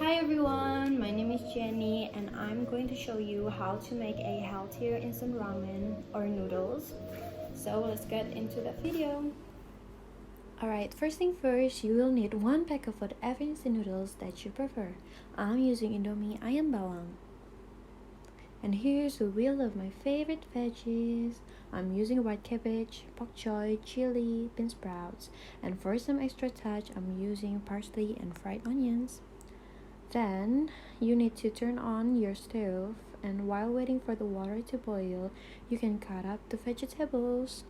Hi everyone, my name is Jenny and I'm going to show you how to make a healthier instant ramen or noodles. So let's get into the video. Alright, first thing first, you will need 1 pack of whatever instant noodles that you prefer. I'm using Indomie ayam bawang. And here's a wheel of my favorite veggies. I'm using white cabbage, bok choy, chili, bean sprouts, and for some extra touch, I'm using parsley and fried onions. Then you need to turn on your stove, and while waiting for the water to boil, you can cut up the vegetables.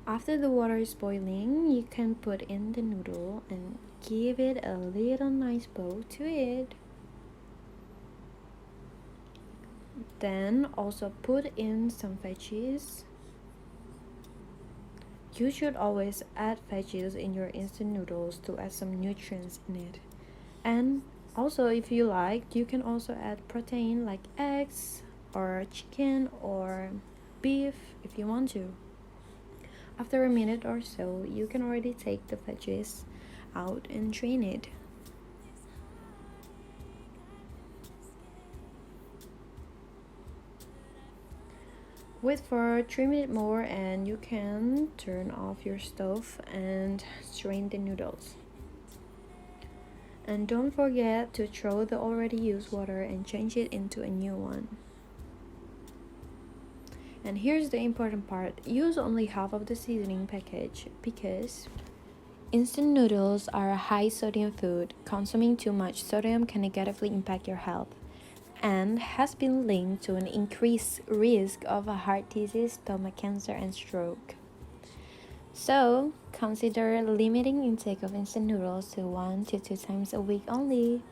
After the water is boiling, you can put in the noodle and give it a little nice bow to it. Then also put in some veggies. You should always add veggies in your instant noodles to add some nutrients in it. And also, if you like, you can also add protein like eggs or chicken or beef if you want to. After a minute or so, you can already take the veggies out and drain it. Wait for 3 minutes more and you can turn off your stove and strain the noodles. And don't forget to throw the already used water and change it into a new one. And here's the important part, use only half of the seasoning package because instant noodles are a high sodium food. Consuming too much sodium can negatively impact your health and has been linked to an increased risk of a heart disease, stomach cancer, and stroke. So, consider limiting intake of instant noodles to 1 to 2 times a week only.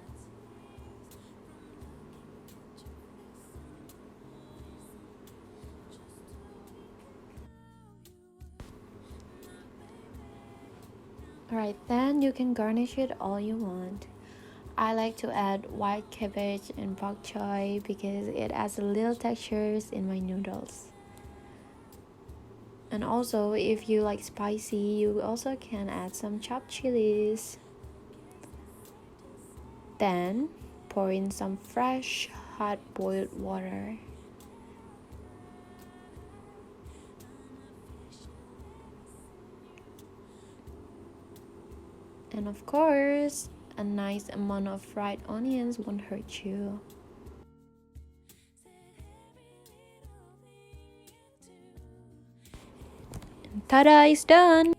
Alright, then you can garnish it all you want. I like to add white cabbage and bok choy because it adds a little textures in my noodles. And also, if you like spicy, you also can add some chopped chilies. Then pour in some fresh hot boiled water. And of course, a nice amount of fried onions won't hurt you. And ta-da, it's done!